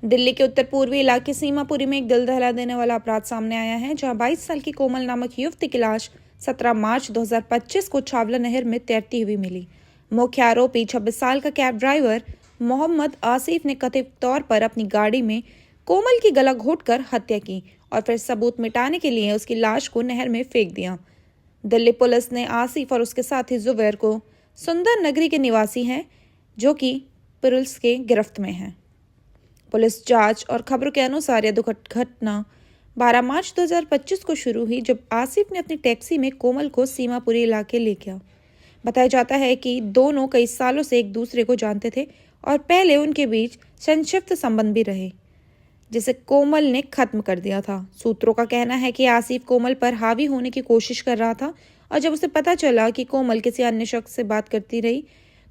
दिल्ली के उत्तर पूर्वी इलाके सीमापुरी में एक दिल दहला देने वाला अपराध सामने आया है, जहां 22 साल की कोमल नामक युवती की लाश 17 मार्च 2025 को छावला नहर में तैरती हुई मिली। मुख्य आरोपी 26 साल का कैब ड्राइवर मोहम्मद आसिफ ने कथित तौर पर अपनी गाड़ी में कोमल की गला घोंटकर हत्या की और फिर सबूत मिटाने के लिए उसकी लाश को नहर में फेंक दिया। दिल्ली पुलिस ने आसिफ और उसके साथी जुबैर को सुंदर नगरी के निवासी हैं, जो कि पुलिस के गिरफ्त में हैं। पुलिस जांच और खबरों के अनुसार यह घटना 12 मार्च 2025 को शुरू हुई, जब आसिफ ने अपनी टैक्सी में कोमल को सीमापुरी इलाके ले गया। बताया जाता है कि दोनों कई सालों से एक दूसरे को जानते थे और पहले उनके बीच संक्षिप्त संबंध भी रहे, जिसे कोमल ने खत्म कर दिया था। सूत्रों का कहना है कि आसिफ कोमल पर हावी होने की कोशिश कर रहा था और जब उसे पता चला कि कोमल किसी अन्य शख्स से बात करती रही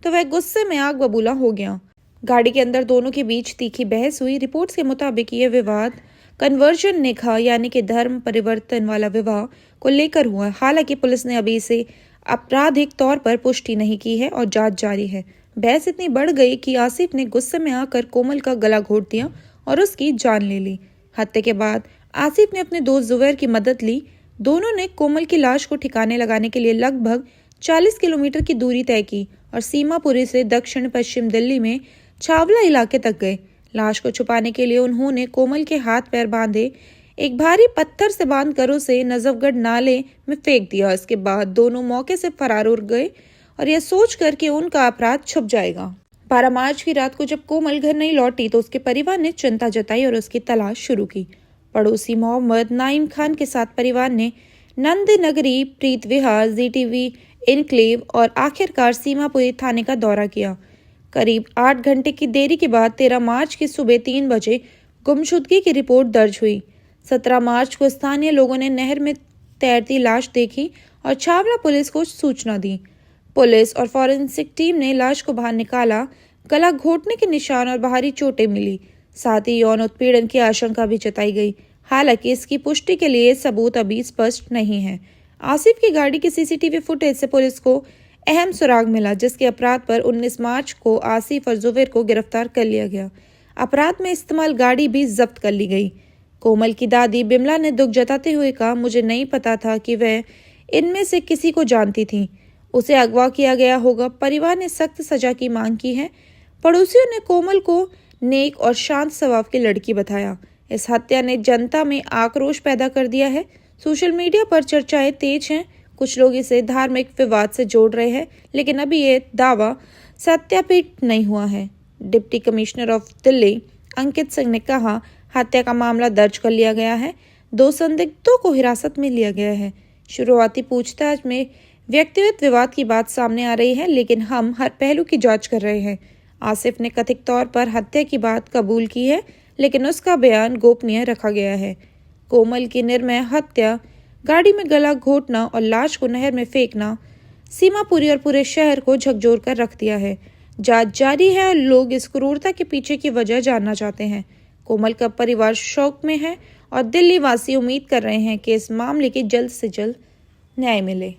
तो वह गुस्से में आग बबूला हो गया। गाड़ी के अंदर दोनों के बीच तीखी बहस हुई। रिपोर्ट्स के मुताबिक ये विवाद कन्वर्जन निकाह यानी कि धर्म परिवर्तन वाला विवाह को लेकर हुआ। हालांकि पुलिस ने अभी इसे आपराधिक तौर पर पुष्टि नहीं की है और जांच जारी है। बहस इतनी बढ़ गई कि आसिफ ने गुस्से में आकर कोमल का गला घोंट दिया और उसकी जान ले ली। हत्या के बाद आसिफ ने अपने दोस्त जुबैर की मदद ली। दोनों ने कोमल की लाश को ठिकाने लगाने के लिए लगभग 40 किलोमीटर की दूरी तय की और सीमापुरी से दक्षिण पश्चिम दिल्ली में छावला इलाके तक गए। लाश को छुपाने के लिए उन्होंने कोमल के हाथ पैर बांधे एक भारी पत्थर से बांधकर उसे नजफगढ़ नाले में फेंक दिया। इसके बाद दोनों मौके से फरार हो गए और यह सोचकर कि उनका अपराध छुप जाएगा। 12 मार्च की रात को जब कोमल घर नहीं लौटी तो उसके परिवार ने चिंता जताई और उसकी तलाश शुरू की। पड़ोसी मोहम्मद नाइम खान के साथ परिवार ने नंद नगरी, प्रीत विहार, जीटीवी इनक्लेव और आखिरकार सीमापुरी थाने का दौरा किया। करीब 8 घंटे की देरी के बाद 13 मार्च की सुबह 3 बजे गुमशुदगी की रिपोर्ट दर्ज हुई। 17 मार्च को स्थानीय लोगों ने नहर में तैरती लाश देखी और छावला पुलिस को सूचना दी। पुलिस और फॉरेंसिक टीम ने लाश को बाहर निकाला। गला घोंटने के निशान और बाहरी चोटें मिली। साथ ही यौन उत्पीड़न की आशंका भी जताई गई। हालांकि इसकी पुष्टि के लिए सबूत अभी स्पष्ट नहीं है। आसिफ की गाड़ी की सीसीटीवी फुटेज से पुलिस को अहम सुराग मिला, जिसके अपराध पर 19 मार्च को आसिफ और जुबैर को गिरफ्तार कर लिया गया। अपराध में इस्तेमाल गाड़ी भी जब्त कर ली गई। कोमल की दादी बिमला ने दुख जताते हुए कहा, मुझे नहीं पता था कि वह इनमें से किसी को जानती थी। उसे अगवा किया गया होगा। परिवार ने सख्त सजा की मांग की है। पड़ोसियों ने कोमल को नेक और शांत स्वभाव की लड़की बताया। इस हत्या ने जनता में आक्रोश पैदा कर दिया है। सोशल मीडिया पर चर्चाएं तेज हैं। कुछ लोग इसे धार्मिक विवाद से जोड़ रहे हैं, लेकिन अभी ये दावा सत्यापित नहीं हुआ है। Deputy commissioner of Delhi Ankit Singh ने कहा, हत्या का मामला दर्ज कर लिया गया है। 2 संदिग्धों को हिरासत में लिया गया है। शुरुआती पूछताछ में व्यक्तिगत विवाद की बात सामने आ रही है, लेकिन हम हर पहलू की जांच कर रहे हैं। आसिफ ने कथित तौर पर हत्या की बात कबूल की है, लेकिन उसका बयान गोपनीय रखा गया है। कोमल की निर्मम हत्या, गाड़ी में गला घोंटना और लाश को नहर में फेंकना सीमापुरी और पूरे शहर को झकझोर कर रख दिया है। जांच जारी है और लोग इस क्रूरता के पीछे की वजह जानना चाहते हैं। कोमल का परिवार शोक में है और दिल्ली वासी उम्मीद कर रहे हैं कि इस मामले की जल्द से जल्द न्याय मिले।